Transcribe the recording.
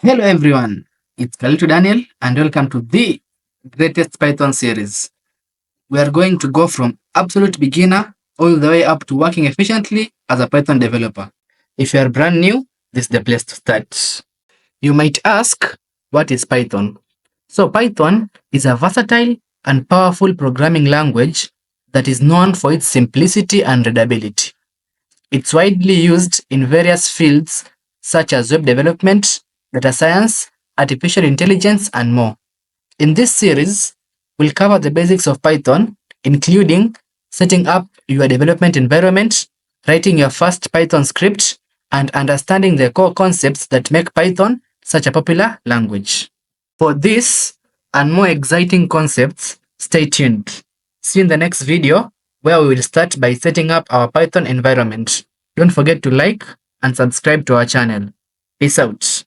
Hello everyone, it's Khalil Daniel and welcome to the greatest Python series. We are going to go from absolute beginner all the way up to working efficiently as a Python developer. If you are brand new, this is the place to start. You might ask, what is Python? So Python is a versatile and powerful programming language that is known for its simplicity and readability. It's widely used in various fields such as web development, data science, artificial intelligence, and more. In this series, we'll cover the basics of Python, including setting up your development environment, writing your first Python script, and understanding the core concepts that make Python such a popular language. For this and more exciting concepts, stay tuned. See you in the next video where we will start by setting up our Python environment. Don't forget to like and subscribe to our channel. Peace out.